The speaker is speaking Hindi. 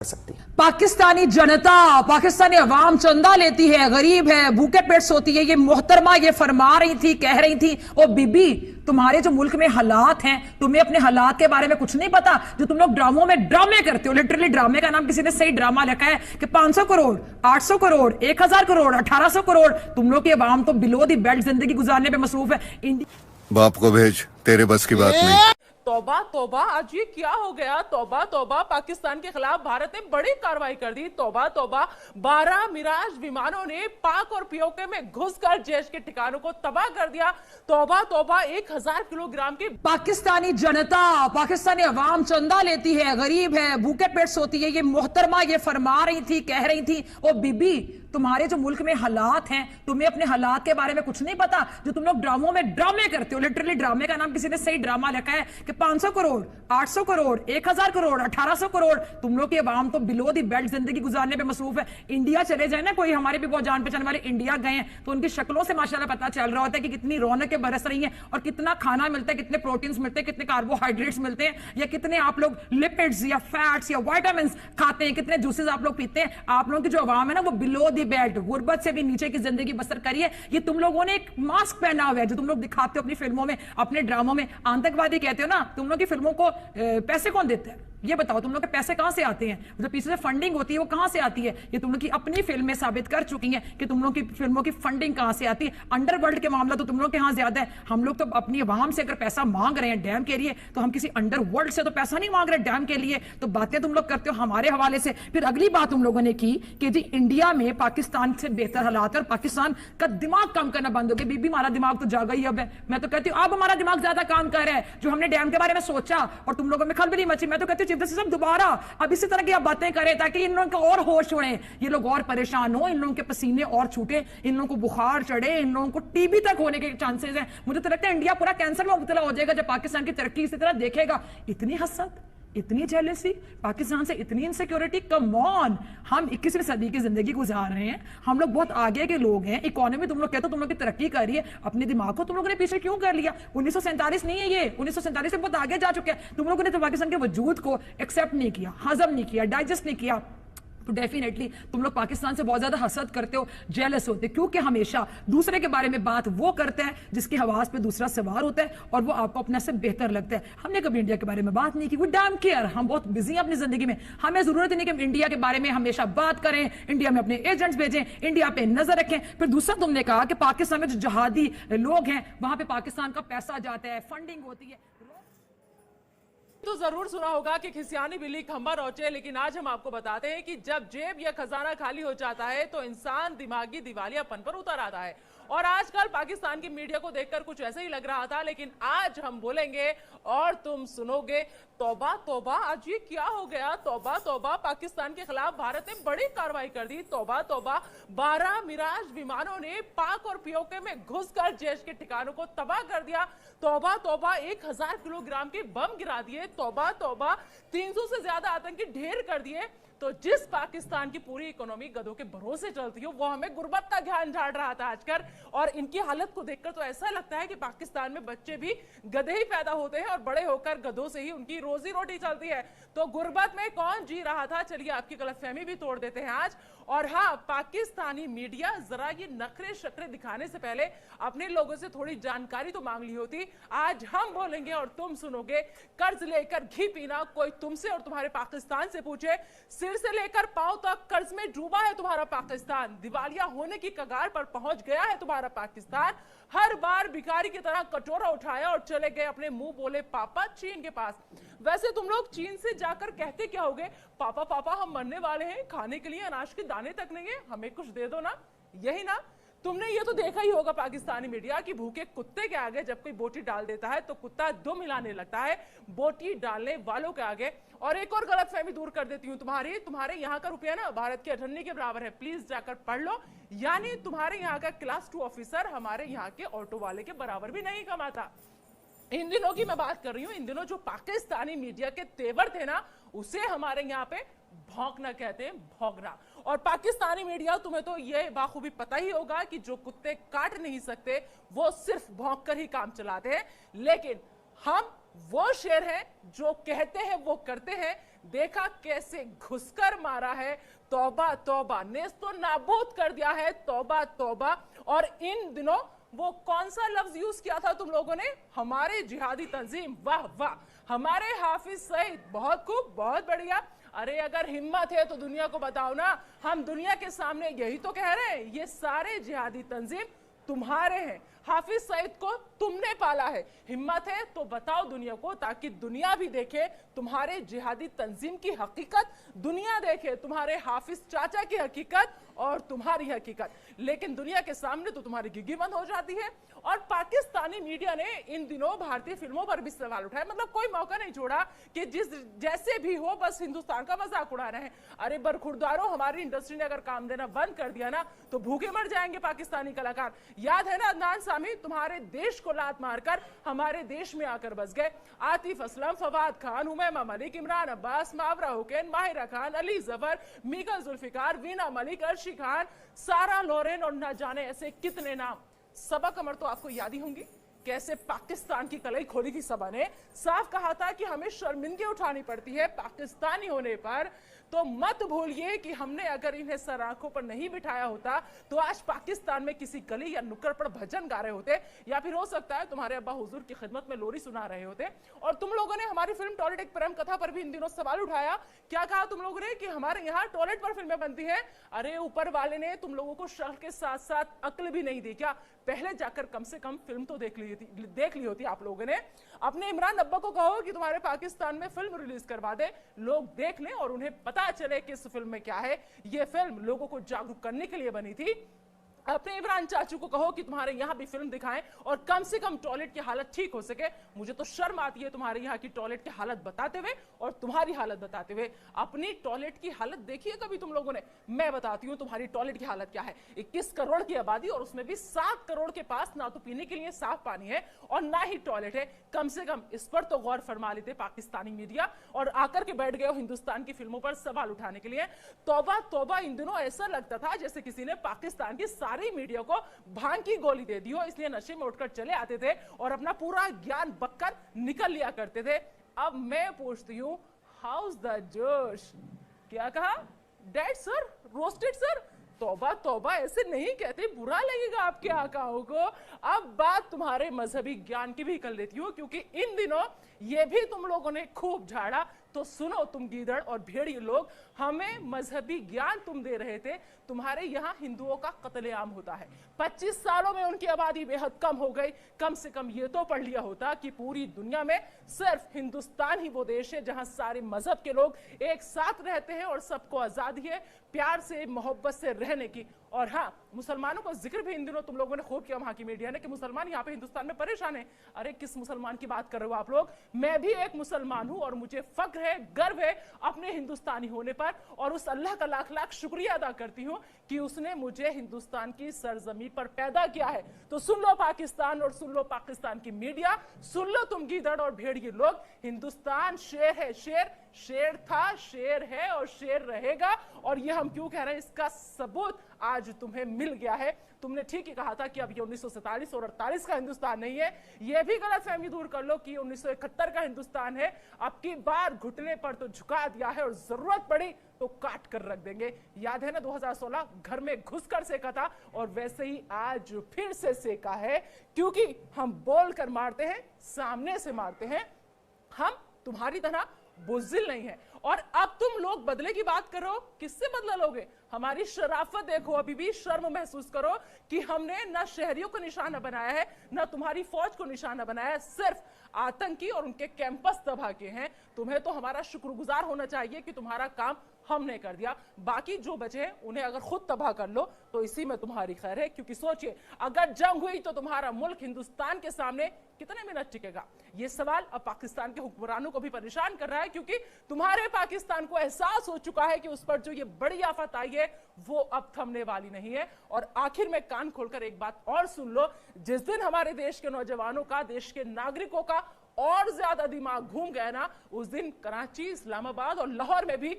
सकती है। पाकिस्तानी जनता, पाकिस्तानी अवाम चंदा लेती है, गरीब है, भूखे पेट सोती है। ये मोहतरमा ये फरमा रही थी, कह रही थी, ओ बीबी तुम्हारे जो मुल्क में हालात हैं, तुम्हें अपने हालात के बारे में कुछ नहीं पता। जो तुम लोग ड्रामों में ड्रामे करते हो, लिटरली ड्रामे का नाम किसी ने सही ड्रामा लिखा है कि 500 करोड़, 800 करोड़, 1000 करोड़, 1800 करोड़। तुम लोग की अवाम तो बिलो दी बेल्ट जिंदगी गुजारने पे मसरूफ है। बाप को भेज, तेरे बस की बात नहीं। तौबा तौबा, आज ये क्या हो गया? तौबा तौबा, पाकिस्तान के खिलाफ भारत ने बड़ी कार्रवाई कर दी। तौबा तौबा, 12 मिराज विमानों ने पाक और पीओके में घुसकर जैश के ठिकानों को तबाह कर दिया। तौबा तौबा, 1000 किलोग्राम की पाकिस्तानी जनता, पाकिस्तानी अवाम चंदा लेती है, गरीब है, भूखे पेट सोती है। ये मोहतरमा ये फरमा रही थी, कह रही थी, ओ बीबी तुम्हारे जो मुल्क में हालात हैं, तुम्हें अपने हालात के बारे में कुछ नहीं पता। जो तुम लोग ड्रामों में ड्रामे करते हो, लिटरली ड्रामे का नाम किसी ने सही ड्रामा लिखा है कि 500 करोड़, 800 करोड़, 1000 करोड़, 1800 करोड़। तुम लोग की अवाम तो बिलो दी बेल्ट जिंदगी गुजारने पे मसरूफ है। इंडिया चले जाए ना, कोई हमारे भी बहुत जान पहचान वाले इंडिया गए हैं, तो उनकी शक्लों से माशाल्लाह पता चल रहा होता है कि कितनी रौनकें बरस रही हैं और कितना खाना मिलता है, कितने प्रोटीन्स मिलते हैं, कितने कार्बोहाइड्रेट्स मिलते हैं, या कितने आप लोग लिपिड्स या फैट्स या विटामिन खाते हैं, कितने जूसेस आप लोग पीते हैं। आप लोगों की जो अवाम है ना, वो बिलो दी बेल्ट, गुर्बत से भी नीचे की जिंदगी बसर करिए। ये तुम लोगों ने एक मास्क पहना हुआ है जो तुम लोग दिखाते हो अपनी फिल्मों में, अपने ड्रामों में। आतंकवादी कहते हो ना, तुम लोग की फिल्मों को पैसे कौन देते हैं? ये बताओ, तुम लोग के पैसे कहां से आते हैं? जो पीछे से फंडिंग होती है वो कहां से आती है? ये तुम लोग की अपनी फिल्में साबित कर चुकी हैं कि तुम लोग की फिल्मों की फंडिंग कहां से आती है। अंडरवर्ल्ड के मामला तो तुम लोग के यहां ज्यादा है। हम लोग तो अपनी आवाम से अगर पैसा मांग रहे हैं डैम के लिए, तो हम किसी अंडरवर्ल्ड से तो पैसा नहीं मांग रहे डैम के लिए। तो बातें तुम लोग करते हो हमारे हवाले से। फिर अगली बात तुम लोगों ने की कि जी इंडिया में पाकिस्तान से बेहतर हालात है और पाकिस्तान का दिमाग काम करना बंद हो गया। बीबी हमारा दिमाग तो जागा ही अब है। मैं तो कहती हूँ अब हमारा दिमाग ज्यादा काम कर रहा है। जो हमने डैम के बारे में सोचा और तुम लोगों में खलबली मची, मैं तो कहती हूँ चीफ जस्टिस साहब दोबारा अब इसी तरह की आप बातें करें ताकि इन लोगों को और होश उड़े, ये लोग और परेशान हो, इन लोगों के पसीने और छूटे, इन लोगों को बुखार चढ़े, इन लोगों को टीबी तक होने के चांसेस हैं। मुझे तो लगता है इंडिया पूरा कैंसर में मुब्तला हो जाएगा जब पाकिस्तान की तरक्की इसी तरह देखेगा। इतनी हसद, इतनी जेलसी, पाकिस्तान से इतनी इनसिक्योरिटी, कम ऑन। हम 21वीं सदी की जिंदगी गुजार रहे हैं, हम लोग बहुत आगे के लोग हैं। इकोनॉमी तुम लोग कहते हो तुम लोग की तरक्की कर रही है, अपने दिमाग को तुम लोगों ने पीछे क्यों कर लिया? 1947 नहीं है ये, 1947 से बहुत आगे जा चुके हैं। तुम लोगों ने तो पाकिस्तान के वजूद को एक्सेप्ट नहीं किया, हजम नहीं किया, डाइजेस्ट नहीं किया। तो डेफिनेटली तुम लोग पाकिस्तान से बहुत ज्यादा हसद करते हो, जेलस होते हो, क्योंकि हमेशा दूसरे के बारे में बात वो करता है जिसकी हवास पे दूसरा सवार होता है और वो आपको अपने से बेहतर लगता है। हमने कभी इंडिया के बारे में बात नहीं की। वी डैम केयर, हम बहुत बिजी हैं अपनी जिंदगी में। हमें जरूरत नहीं कि हम इंडिया के बारे में हमेशा बात करें, इंडिया में अपने एजेंट्स भेजें, इंडिया पे नजर रखें। फिर दूसरा तुमने कहा कि पाकिस्तान में जो जहादी लोग हैं वहां पे पाकिस्तान का पैसा जाता है, फंडिंग होती है। तो जरूर सुना होगा कि खिसियानी बिल्ली खंबा नोचे, लेकिन आज हम आपको बताते हैं कि जब जेब या खजाना खाली हो जाता है तो इंसान दिमागी दिवालियापन पर उतर आता है। और आजकल पाकिस्तान की मीडिया को देखकर कुछ ऐसे ही लग रहा था, लेकिन आज हम बोलेंगे और तुम सुनोगे। तौबा तौबा, आज ये क्या हो गया? तौबा तौबा, पाकिस्तान के खिलाफ भारत ने बड़ी कार्रवाई कर दी। तौबा तौबा, 12 मिराज विमानों ने पाक और पीओके में घुसकर जैश के ठिकानों को तबाह कर दिया। तौबा तौबा, 1000 किलोग्राम के बम गिरा दिए। तौबा तौबा, 300 से ज्यादा आतंकी ढेर कर दिए। तो जिस पाकिस्तान की पूरी इकोनॉमी गधों के भरोसे चलती हो, वो हमें गुर्बत का ज्ञान झाड़ रहा था आजकल। और इनकी हालत को देखकर तो ऐसा लगता है कि पाकिस्तान में बच्चे भी गधे ही पैदा होते हैं और बड़े होकर गधों से ही उनकी रोजी रोटी चलती है। तो गुर्बत में कौन जी रहा था, चलिए आपकी गलतफहमी भी तोड़ देते हैं आज। और हाँ, पाकिस्तानी मीडिया जरा ये नखरे शक्रे दिखाने से पहले अपने लोगों से थोड़ी जानकारी तो मांग ली होती। आज हम बोलेंगे और तुम सुनोगे। कर्ज लेकर घी पीना, कोई तुमसे और तुम्हारे पाकिस्तान से पूछे। सिर से लेकर पांव तक कर्ज में डूबा है तुम्हारा पाकिस्तान। दिवालिया होने की कगार पर पहुंच गया है तुम्हारा पाकिस्तान। हर बार भिखारी की तरह कटोरा उठाया और चले गए अपने मुंह बोले पापा चीन के पास। वैसे तुम लोग चीन से जाकर कहते क्या होगे? पापा पापा हम मरने वाले हैं, खाने के लिए अनाज के दाने तक नहीं है, हमें कुछ दे दो ना। यही ना? तुमने ये तो देखा ही होगा पाकिस्तानी मीडिया की भूखे कुत्ते के आगे जब कोई बोटी डाल देता है तो कुत्ता दुम हिलाने लगता है बोटी डालने वालों के आगे। और एक और गलतफहमी दूर कर देती हूँ तुम्हारे यहाँ का रुपया ना भारत के अठन्नी के बराबर है, प्लीज जाकर पढ़ लो। यानी तुम्हारे यहाँ का क्लास 2 ऑफिसर हमारे यहाँ के ऑटो वाले के बराबर भी नहीं कमाता। इन दिनों की मैं बात कर रही हूँ, इन दिनों जो पाकिस्तानी मीडिया के तेवर थे ना, उसे हमारे यहाँ पे भौंकना कहते हैं, भौंकना। और पाकिस्तानी मीडिया, तुम्हें तो ये बाखूबी पता ही होगा कि जो कुत्ते काट नहीं सकते वो सिर्फ भौंक कर ही काम चलाते हैं। लेकिन हम वो शेर हैं जो कहते हैं वो करते हैं। देखा कैसे घुसकर मारा है, तौबा तौबा, नेस्तो नाबूद कर दिया है, तौबा तौबा। और इन दिनों वो कौन सा लफ्ज यूज किया था तुम लोगों ने? हमारे जिहादी तंजीम, वाह वाह, हमारे हाफिज सईद, बहुत खूब, बहुत बढ़िया। अरे अगर हिम्मत है तो दुनिया को बताओ ना, हम दुनिया के सामने यही तो कह रहे हैं, ये सारे जिहादी तंजीम तुम्हारे हैं, हाफिज सईद को तुमने पाला है। हिम्मत है तो बताओ दुनिया को, ताकि दुनिया भी देखे तुम्हारे जिहादी तंजीम की हकीकत, दुनिया देखे तुम्हारे हाफिज चाचा की हकीकत और तुम्हारी हकीकत। लेकिन दुनिया के सामने तो तुम्हारी गिग्गी बंद हो जाती है। और पाकिस्तानी मीडिया ने इन दिनों भारतीय फिल्मों पर भी सवाल उठाए, मतलब कोई मौका नहीं छोड़ा कि जैसे भी हो बस हिंदुस्तान का मजाक उड़ा रहे हैं। अरे बरखुरदारों, हमारी इंडस्ट्री ने अगर काम देना बंद कर दिया ना तो भूखे मर जाएंगे पाकिस्तानी कलाकार। याद है ना अदनान सामी, तुम्हारे देश को लात मारकर हमारे देश में आकर बस गए। आतिफ असलम, फवाद खान, उमैमा मलिक, इमरान अब्बास, मावरा हुसैन, माहिरा खान, अली जफर, मीका जुल्फिकार, वीना मलिक, अर्शी खान, सारा लोरेन और न जाने ऐसे कितने नाम। सबा कमर तो आपको याद ही होंगी, कैसे पाकिस्तान की कलई खोली थी सबा ने। साफ कहा था कि हमें शर्मिंदगी उठानी पड़ती है पाकिस्तानी होने पर। तो मत भूलिए कि हमने अगर इन्हें सर आंखों पर नहीं बिठाया होता तो आज पाकिस्तान में किसी गली या नुक्कड़ पर भजन गा रहे होते, या फिर हो सकता है तुम्हारे अब्बा हुजूर की खिदमत में लोरी सुना रहे होते। और तुम लोगों ने हमारी फिल्म टॉयलेट एक प्रेम कथा पर भी इन दिनों सवाल उठाया। क्या कहा तुम लोगों ने? कि हमारे यहाँ टॉयलेट पर फिल्में बनती हैं। अरे ऊपर वाले ने तुम लोगों को शक्ल के साथ साथ अक्ल भी नहीं दी क्या? पहले जाकर कम से कम फिल्म तो देख ली होती आप लोगों ने। अपने इमरान अब्बा को कहो कि तुम्हारे पाकिस्तान में फिल्म रिलीज करवा दे, लोग देख लें और उन्हें पता चले कि इस फिल्म में क्या है। ये फिल्म लोगों को जागरूक करने के लिए बनी थी। अपने इमरान चाचू को कहो कि तुम्हारे यहाँ भी फिल्म दिखाएं और कम से कम टॉयलेट की हालत ठीक हो सके। मुझे तो शर्म आती है तुम्हारे यहाँ की टॉयलेट की हालत बताते हुए और तुम्हारी हालत बताते हुए। अपनी टॉयलेट की हालत देखिए कभी तुम लोगों ने? मैं बताती हूँ तुम्हारी टॉयलेट की हालत क्या है। 21 करोड़ की आबादी और उसमें भी 7 करोड़ के पास ना तो पीने के लिए साफ पानी है और ना ही टॉयलेट है। कम से कम इस पर तो गौर फरमा लेते पाकिस्तानी मीडिया, और आकर के बैठ गए हो हिंदुस्तान की फिल्मों पर सवाल उठाने के लिए। तौबा तौबा, इन दिनों ऐसा लगता था जैसे किसी ने पाकिस्तान की सारी मीडिया को भांग की गोली दे दी हो, इसलिए नशे में उठकर चले आते थे और अपना पूरा ज्ञान बककर निकल लिया करते थे। अब मैं पूछती हूँ, हाउस द जोश? क्या कहा? Dead sir, roasted sir? तौबा तौबा, ऐसे नहीं कहते, बुरा लगेगा आपके आकाओं को। अब बात तुम्हारे मजहबी ज्ञान की भी कर लेती हूँ, क्योंकि इन दिनों ये भी तुम लोगों ने खूब झाड़ा। तो सुनो तुम गीदड़ और भेड़िए लोग, हमें मजहबी ज्ञान तुम दे रहे थे। तुम्हारे यहाँ हिंदुओं का कत्लेआम होता है, 25 सालों में उनकी आबादी बेहद कम हो गई। कम से कम ये तो पढ़ लिया होता कि पूरी दुनिया में सिर्फ हिंदुस्तान ही वो देश है जहां सारे मजहब के लोग एक साथ रहते हैं और सबको आजादी है प्यार से मोहब्बत से रहने की। और हाँ, मुसलमानों का जिक्र भी इन दिनों तुम लोगों ने खूब किया वहां की मीडिया ने कि मुसलमान यहाँ पे हिंदुस्तान में परेशान है। अरे किस मुसलमान की बात कर रहे हो आप लोग? मैं भी एक मुसलमान हूं और मुझे फक्र है, गर्व है अपने हिंदुस्तानी होने पर, और उस अल्लाह का लाख लाख शुक्रिया अदा करती हूं कि उसने मुझे हिंदुस्तान की सरजमी पर पैदा किया है। तो सुन लो पाकिस्तान और सुन लो पाकिस्तान की मीडिया, सुन लो तुम गीदड़ और भेड़िए लोग, हिंदुस्तान शेर है, शेर था, शेर है और शेर रहेगा। और ये हम क्यों कह रहे हैं, इसका सबूत आज तुम्हें मिल गया है। तुमने ठीक ही कहा था कि अब ये 1947 और 48 का हिंदुस्तान नहीं है। ये भी गलतफहमी दूर कर लो कि 1971 का हिंदुस्तान है। अब की बार घुटने पर तो झुका दिया है और जरूरत पड़ी तो काट कर रख देंगे। याद है ना 2016 घर में घुसकर सेका था, और वैसे ही आज फिर से सेका है, क्योंकि हम बोल कर मारते हैं, सामने से मारते हैं। हम तुम्हारी तरह बुज़दिल नहीं है। और अब तुम लोग बदले की बात करो, किससे बदला लोगे? हमारी शराफत देखो, अभी भी शर्म महसूस करो कि हमने ना शहरियों को निशाना बनाया है, ना तुम्हारी फौज को निशाना बनाया है, सिर्फ आतंकी और उनके कैंपस तबाह किए हैं। तुम्हें तो हमारा शुक्रगुजार होना चाहिए कि तुम्हारा काम हमने कर दिया। बाकी जो बचे हैं उन्हें अगर खुद तबाह कर लो तो इसी में तुम्हारी खैर है, क्योंकि सोचिए अगर जंग हुई तो तुम्हारा मुल्क हिंदुस्तान के सामने कितने मिनट टिकेगा? ये सवाल अब पाकिस्तान के हुक्मरानों को भी परेशान कर रहा है, क्योंकि तुम्हारे पाकिस्तान को एहसास हो चुका है कि उस पर जो ये बड़ी आफत आई है वो अब थमने वाली नहीं है। और आखिर में कान खोलकर एक बात और सुन लो, जिस दिन हमारे देश के नौजवानों का, देश के नागरिकों का और ज्यादा दिमाग घूम गया ना, उस दिन कराची, इस्लामाबाद और लाहौर में भी